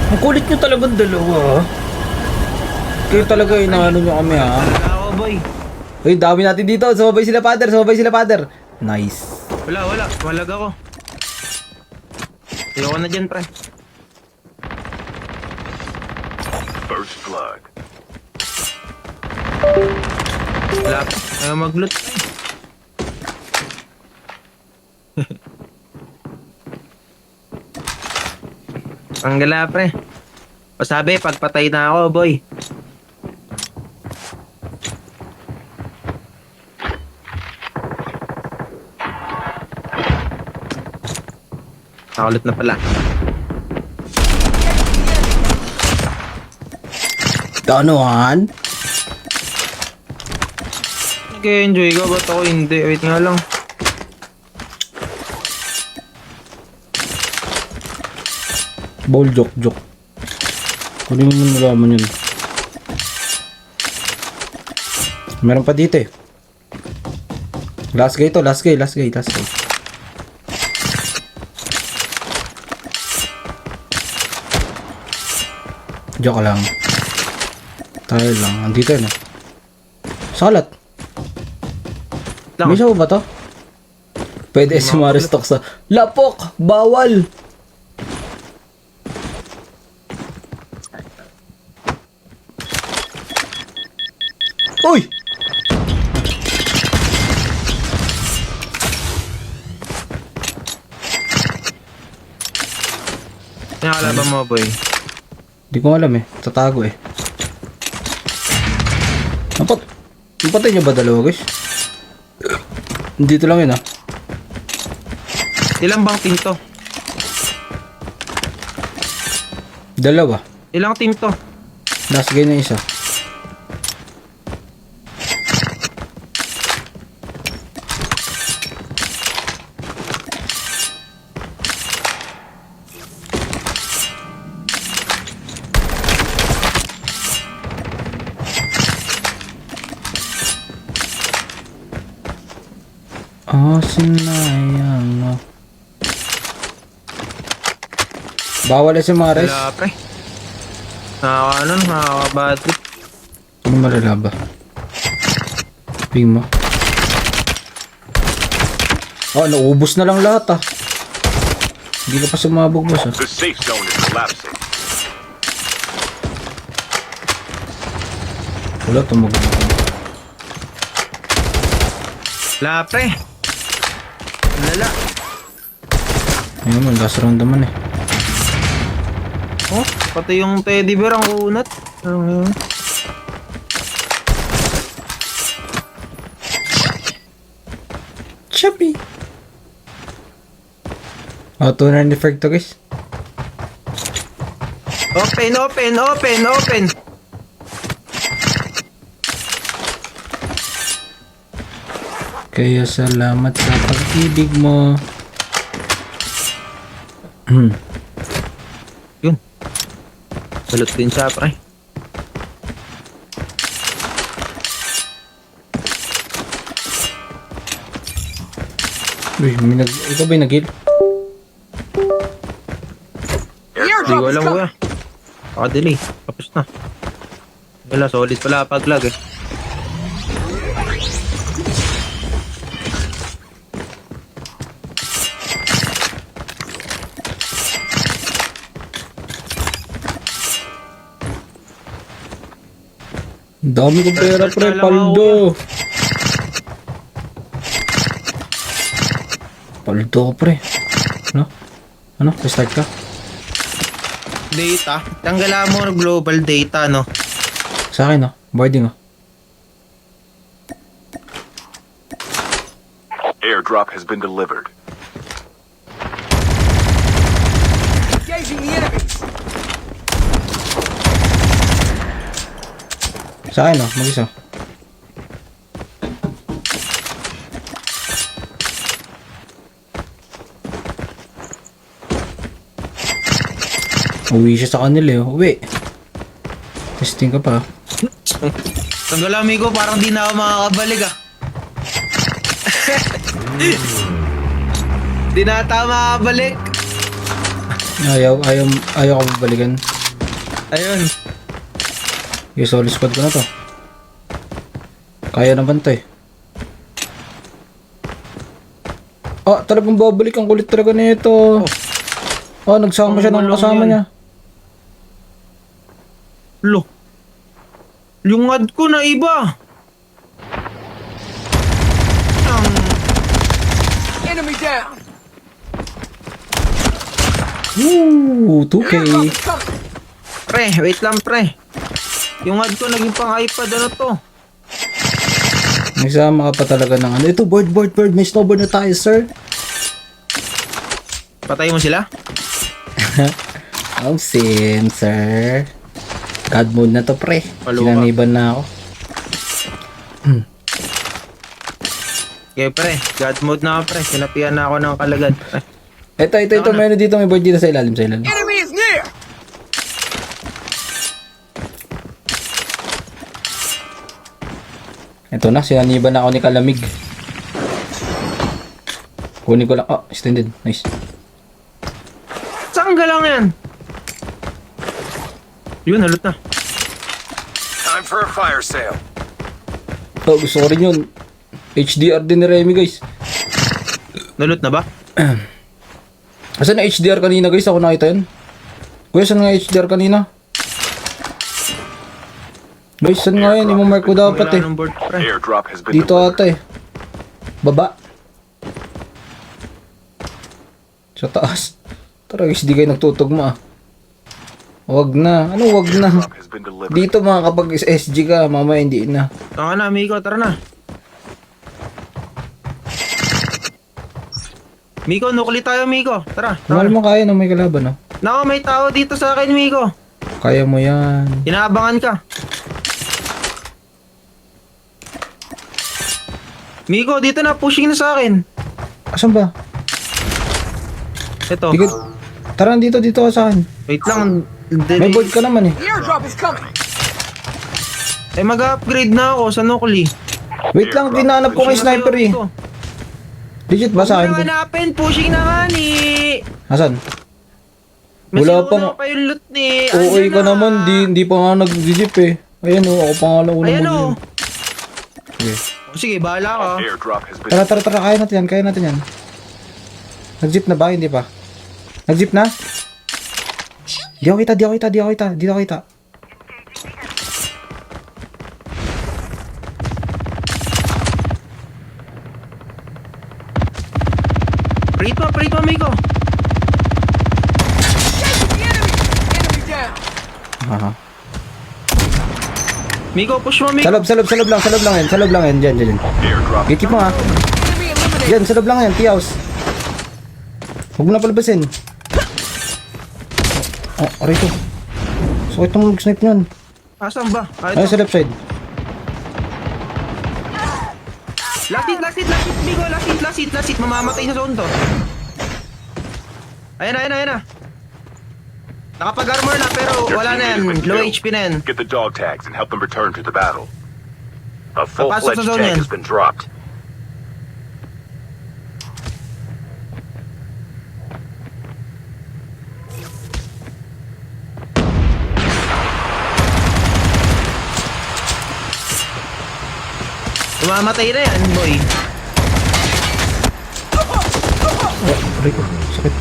Ang kulit nyo talagang dalawa, ha? Kayo talaga inaano nyo kami, ha? Wala ako, boy. Uy, dami natin dito. Sumabay sila, father. Nice. Wala. Malag ako. Ayoko na dyan, pre. First blood. Wala pa. Ayaw mag-loot. Ang gala, pre. O sabi, pagpatay na ako, boy. Nakalut na pala. Gano'n? Nag-enjoy ka, ba't ako hindi? Wait nga lang. Ball joke. Kunin mo nalaman yun. Meron pa dito eh. Last guy. Joke lang. Tayo lang. Andito yun eh. Salat. Lang. May sawa ba to? Pwede si Maristok sa lapok! Bawal! Uy! Nakalaban mo, boy. Di ko alam eh. Tatago eh. Napatay nyo ba dalawa guys? Dito lang yun ah. Ilang bang team to? Dalawa. Ilang team to? Last guy na isa. Sinayang mo. Bawal na si Maris. Wala, pre. Nakaka-bad trip. Ano malalaba? Ping mo. Naubos na lang lahat ah. Hindi ka pa sumabog boss ah. The safe zone is collapsing. Wala, tumagod na. Wala, pre. Lala. Ayun mo, last round naman eh. Oh, pati yung teddy bear ang kunat. Choppy. Tuner and effect to guys. Open. Kaya salamat sa pag-ibig mo. Yun. Salot din siya, pre. Uy, ikaw ba yung nag-heal? Hindi ko alam, kuya. Delay. Tapos na. Wala, solid pala pag-lag eh. Dami kong pera pre, paldo. Paldo pre. Ano? Start ka? Data. Tanggalan mo global data, no? Sa akin boarding Airdrop has been delivered. Engaging the enemies. Sa akin mag-isa. Uwi siya sa kanila eh. Uwi. Testing ka pa. Tanggal amigo, parang di na ako makakabalik ah. Di na ata makakabalik. Ayaw ka babalikan. Ayun. Yung solo squad ko na to. Kaya naman to eh. Ah, talagang babalik. Ang kulit talaga nito. Ah, nagsama siya ng Walang kasama yan. niya. Lo. Yung ad ko na iba. Enemy down. Woo, 2K. Airdrop is coming. Pre, wait lang pre. Yung ad ko naging pang iPad ano to? Nagsama ka pa talaga ng ano. Ito, board. May snowboard na tayo, sir. Patay mo sila? Ang sim, sir. God mode na to, pre. Paluwa. Sinaniban na ako. Okay pre, God mode na ako pre. Sinapian na ako ng kalagad pre. Ito. Meron dito. May board dito sa ilalim. Enemy is near. Ito na, sinaniban na ako ni Kalamig. Kunin ko lang. Oh, extended. Nice. Saan ka lang yan? Yun, halot na. Time for a fire sale. Oh, gusto ko rin yun. HDR din ni Remy, guys. Nalot na ba? Asan na HDR kanina, guys? Ako nakita yun. Kuya, saan nga HDR kanina? Guys, saan nga yun? Imamark ko dapat Wala eh. nung board pre. Airdrop has been Dito delivered. ata eh. Baba. Sa taas. Tara guys, di kayo nagtutugma ah. Wag na. Ano wag na? Airdrop has been delivered. Dito mga kapag SG ka, mamaya hindi na. Tanga na, Miko, tara na. Miko, nukli tayo, Miko. Tara, Mahal tara. mo kaya na may kalaban no? Nako, may tao dito sa akin, Miko. Kaya mo yan. Inaabangan ka. Miko, dito na, pushing na sa akin. Asan ba? Ito. Sige. Tara dito ka sa akin. Wait lang. May board ka naman eh. The airdrop is coming. Eh, mag-upgrade na ako sa nukli. Wait lang, tinanap ko kay sniper eh. Legit ba sa Huwag mo akin? na hanapin, pushing na nga ni. Asan? May Wala sinuna pang- pa yung loot ni. Okay Andyan ka na. naman, di pa nga nag-jeep eh. Ayan o, ako pa nga lang unang Ayan o. mag-jeep. Sige. Sige, bahala ka. Airdrop has been Tara, kaya natin yan. Nag-jeep na ba? Hindi pa. Nag-jeep na? Di ako kita. Prate mo, Miko. The enemy. Enemy down. Aha. Miko, push mo, Miko. Sa loob lang yan. Diyan. airdrop. Keep mo ha. Enemy eliminated. Diyan, sa loob lang yan, T-house. Huwag mo na palabasin. Oh, aray ko. Sakit nung mag-snipe niyan. Asan ba? Ayun sa left side. Last hit, Miko. Last hit. Mamamatay sa zone to. Ayan na. Nakapag-armor na pero Your wala na teammate yan. has been Low killed. HP na yan. Get the dog tags and help them return to the battle. A Papasok full-fledged sa zone tank yan. has been dropped. Mamamatay na yan, boy. Oh, aray ko. Sakit.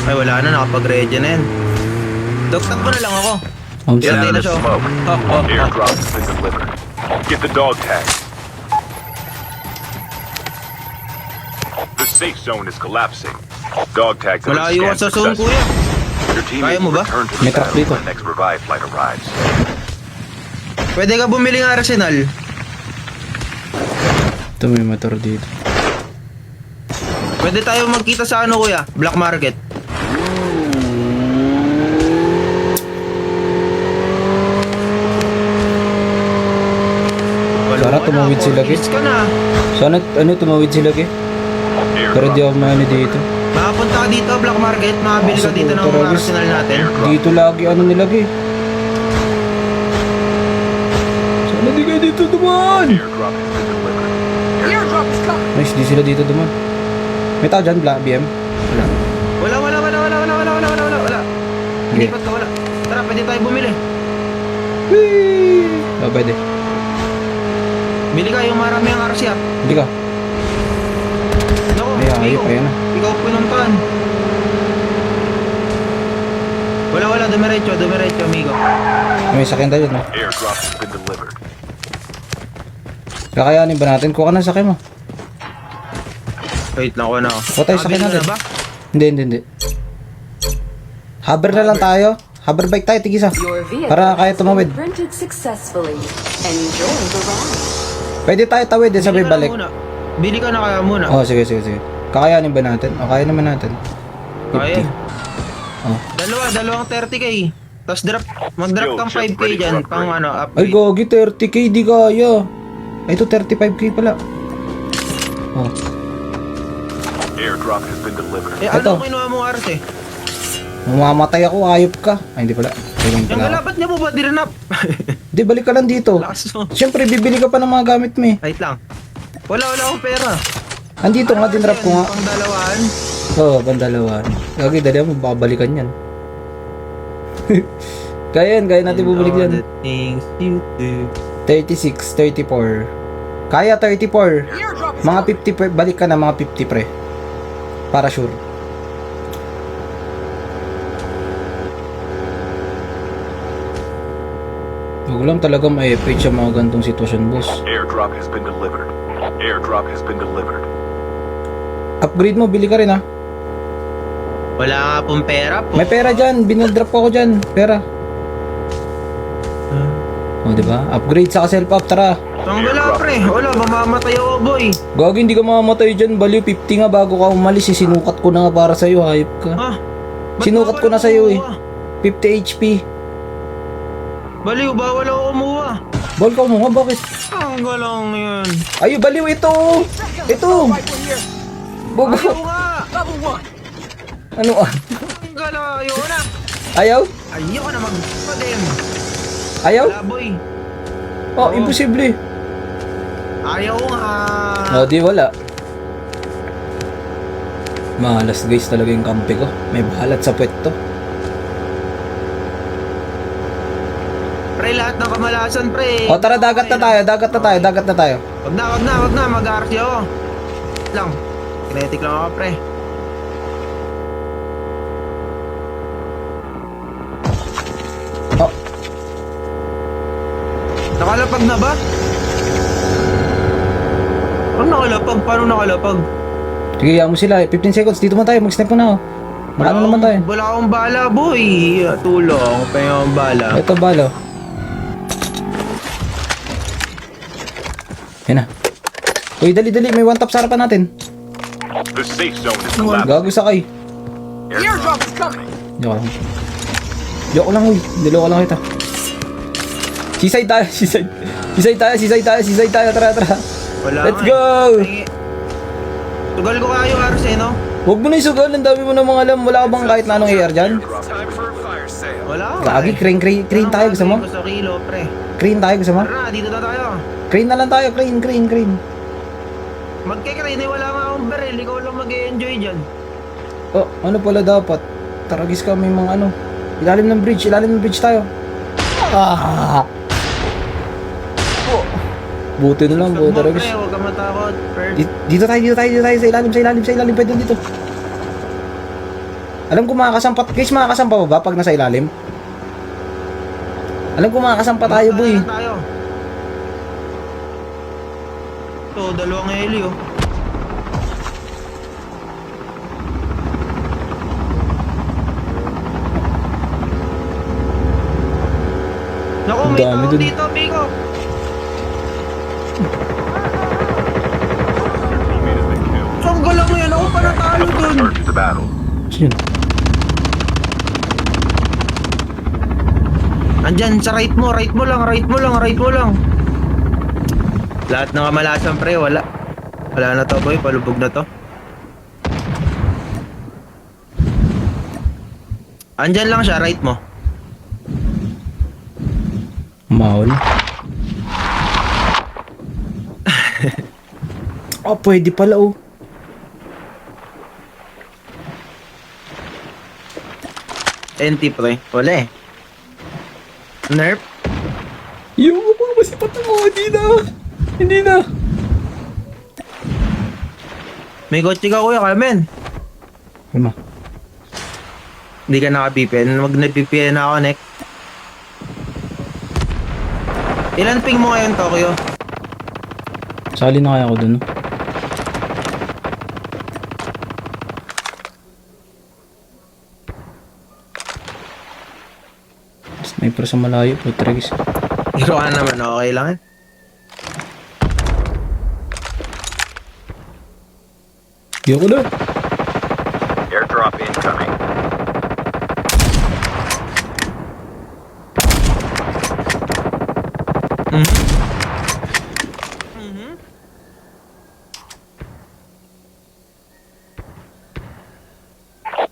Ay, wala na. Nakapag-ready na yan. Doktak mo na lang ako. Ang Get Hindi out na of the siya. smoke. Oh. Airdrop has been delivered. Get the dog tags. The safe zone is collapsing. Dog tags have been Malayo ka scanned sa zone, successfully. kuya. Your Kaya teammate mo will ba? return to May the truck battle dito. when the next revive flight arrives. Pwede ka bumili ng arsenal. Ito may motor dito. Pwede tayo magkita sa ano, kuya? Black market. Sana tumawid sila, Kiss ka na. Sana tumawid sila ke. Pero di ako maano dito. Makapunta ka dito, black market. Makabili ka dito ng Tara, guys. arsenal natin. Dito lagi ano nilagay. Sana di kayo dito dumaan. Airdrop has been delivered. The airdrop is coming. Nice, di sila dito duman. May tao dyan, BM. Wala. Hindi pa wala. Tara, pwede tayo bumili. Oh, pwede. Bili ka yung marami ang RC ah. Hindi ka. Naku, Ay, ayop, ayan na. ikaw pinuntahan. Wala, dumiretso, amigo. May sakyan tayo dyan, no? Airdrop has been delivered. Kakayanin ba natin? Kuha ka ng sakyan mo. Wait lang ko na. Patay, sakyan Nakabili natin. ka na ba? Hindi. Hover na lang tayo. Hover bike tayo, tigisa. Your vehicle Para kaya tumawid. printed successfully. Enjoy the ride. Pwede tayo tawid, eh, sabay Bili ka na balik. muna. Bili ka na kaya muna. Oh, sige. Kakayanin ba natin? O, kaya naman natin. Kaya. 50. Oh. Dalawang 30k. Tapos mag-drop kang 5k dyan pang Ay, upgrade. gogi, 30k, di kaya. Ay, ito, 35k pala. Oh. Airdrop has been delivered. Ano Ito. kinuha mong RC? Mamamatay ako, ayop ka. Ay, hindi pala. Ayun Yung pala. galabat niya mo ba diranap? Di, balik ka lang dito. Lakas mo. Siyempre, bibili ka pa ng mga gamit mo eh. Wait lang. Wala akong pera. Andito nga, dinrap ko nga. Pang dalawaan. Oo, bandalawan. Gagi, dali mo, baka balikan yan. Kaya natin bubalik All yan. the things you do. 36, 34. Kaya 34. Airdrop is Mga coming. 50 pre, balik ka na mga 50 pre. Para sure. Huwag lang talaga ma-FH sa mga gantong sitwasyon, boss. Airdrop has been delivered. Airdrop has been delivered. Upgrade mo, bili ka rin ha. Wala nga pong pera po. May pera dyan, binodrop ko ako dyan. Pera. O, diba? Upgrade sa self-up, tara. Ang wala pre. Wala, mamamatay ako boy. Gagi, hindi ka mamamatay dyan. Baliw, 50 nga bago ka umalis. Sinukat ko na nga para sa'yo, hayop ka. Ha? Sinukat ko na sa'yo eh. 50 HP. Baliw, bawal ako kumuha. Ball ka mo nga, bakit? Ang galang yan. Ay, baliw, ito! Ito! Rifle here. Bogo! Ayaw nga. Level 1. Ano ah? Ang galang, ayaw na. Ayaw? Ayaw na magpadim. Ayaw? Wala boy. Oh, imposible. Ayaw nga. Oh, di wala. Malas guys talaga yung kampi ko. May bahalat sa puwet to. Pre, lahat ng kamalasan pre. O tara, dagat na tayo. Wag na, mag-RC ako. Wait lang. Kinetic lang ako pre. Oh, Nakalapag na ba? Ano nakalapag? Paano nakalapag? sige, hayaan mo sila. 15 seconds, dito man tayo. Mag-step mo na oh. Ano naman tayo? Wala akong bala boy. Tulong, pa yung bala. Ito, balo. Yan na. Uy, dali. May one tap sa harapan natin. The safe zone is collapsing. Gago sakay. The airdrop is coming. Joke lang, uy. Niloko lang kita. Seaside tayo. Tara. Wala Let's nga go! eh. Tugal ko kaya yung RC, no? Huwag mo na isugal. Ang dami mo na mga alam. Wala ka bang kahit na anong AR dyan? Wala nga Gagi, eh. crane tayo. Gusto mo? Ko sa kilo, pre. Crane tayo. Gusto mo? Tara na, dito na tayo. Crane na lang tayo. Crane. Magkikray, wala nga akong baril. Ikaw lang mag-enjoy dyan. Oh, ano pala dapat? Taragis ka, may mga ano. Ilalim ng bridge tayo. Ah! Oh. Buti na lang, Huwag mo, Taragis. pre, huwag ka matakot. Dito tayo sa ilalim, pwede dito. Alam ko makakasampa, guys, makakasampa pa ba pag nasa ilalim? Alam ko makakasampa tayo, boy. Tayo. Ito, dalawang heli, oh. Naku, Ang may dami tao dun. dito, Pico. Teammate has been killed. Saan galang yan? Ako pa natalo dun. Return to the battle. Sino? Andyan, sa right mo lang. Lahat ng kamalasan, pre, wala. Wala na to, boy. Palubog na to. Andyan lang siya, right mo. Maul. Oh, pwede pala oh. NT pre. Wala eh. Nerf? Yung masipat mo, hindi na. Hindi na. May kotse ka kuya, Carmen. Lima. Hindi ka naka-VPN. Wag na-VPN na ako, Nek. Ilan ping mo ngayon, Tokyo? Sali na kaya ako dun. No? Sniper sa malayo, putragis. Hero ka naman, okay lang eh. Di ako na. Airdrop incoming.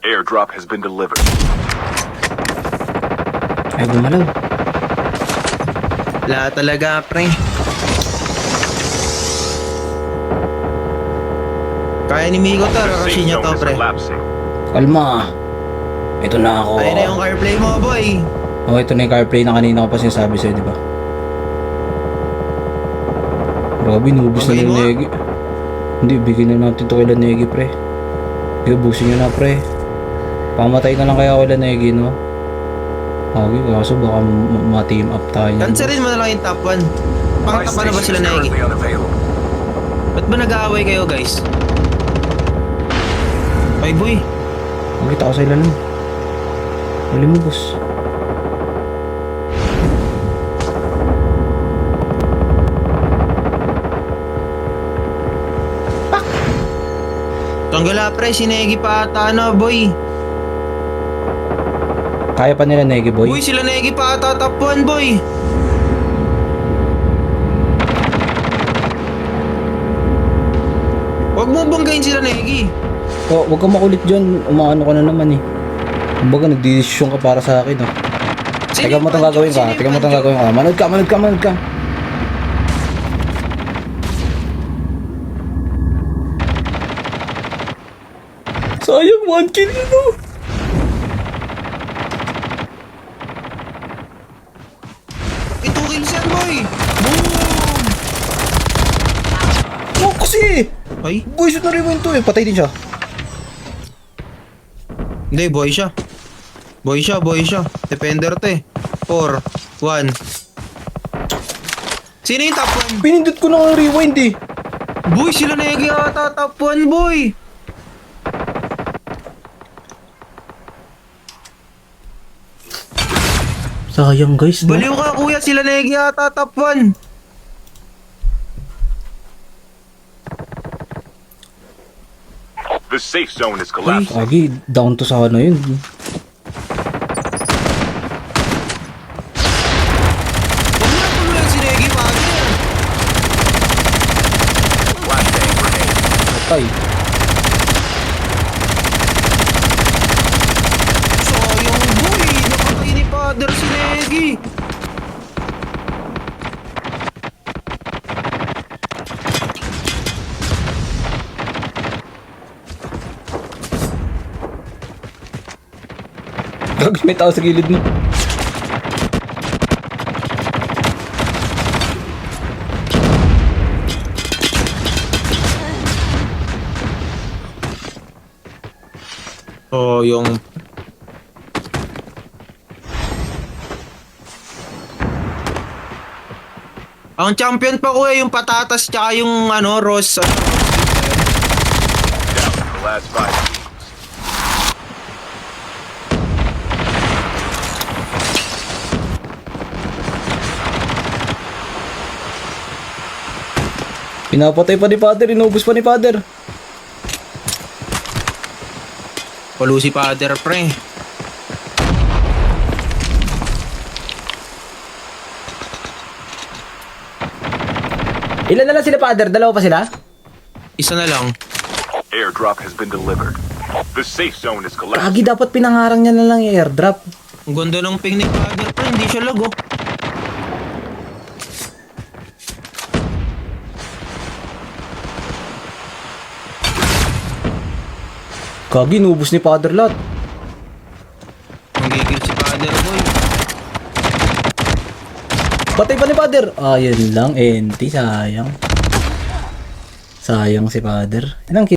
Airdrop has been delivered. Ay, gumalaw. Wala talaga, pre. Kaya ni Migo to, The rarashin safe niya zone to, is pre. collapsing. Kalma. Ito na ako. Ayun na yung carplay mo, boy. Oh, ito na yung carplay na kanina ko pa sinasabi sa'yo, di ba? Grabe, nubos na Okay ng mo? Negi. Hindi, bigyan na natin ito kila Negi, pre. Hindi, ubusin nyo na, pre. Pamatay na lang kaya kila Negi, no? Okay, kaso baka ma-team up tayo. Cancelin mo na lang yung top 1. My Pangtapa na ba station sila is na currently unavailable. Ba't ba nag-aaway kayo, guys? Ay, boy. Makita ko sa ilalim. Huli mo, boss. Tanggala, pre. Sinegi pa ata, ano, boy. Kaya pa nila Negi, boy. Boy, sila Negi pa ata top 1, boy. Huwag mo banggain sila Negi. Oh, wag kang makulit dyan. Umaano ka na naman eh. Kumbaga, nagdidesisyon ka para sa akin, oh. Teka mo itong gagawin ka. Teka mo itong gagawin ka. Manood ka, manood ka, manood ka. Sayang, 1 kill yun, oh. Ito kills yan, boy. Boom! Oh, kasi! Ay, Boy, shoot na rewind to eh. Patay din siya. hindi, boy siya. Boy siya, boy siya. Defender to eh. 4, 1. Sino yung top 1? Pinindot ko na ang rewind eh. Boy, sila Negi ata top 1, boy. Sayang, guys, no? Baliw ka, kuya. Sila Negi ata top 1. The safe zone is collapsing. Agi, down to sa ano yun. Huwag na tuluyan si Negi pa. Flashbang grenade. Patay. Sayang, boy. Napatay ni Father si Negi. Gag, may tao sa gilid mo. Oh, yung... Ang champion pa kuya yung patatas tsaka yung ano, rose. Down to the last 5 teams. Pinapatay pa ni Father, inubos pa ni Father. Palo si Father, pre. Ilan na lang sila, Father? Dalawa pa sila? Isa na lang. Airdrop has been delivered. The safe zone is collapsing. Kagi, dapat pinangarang niya na lang yung airdrop. Ang ganda ng ping ni Father, pre. Hindi siya lag, oh. Kagi, nubos ni Father lahat. Nanggigil si Father Boy. Patay pa ni Father. Ah, yun lang. NT, sayang. Sayang si Father. Ilang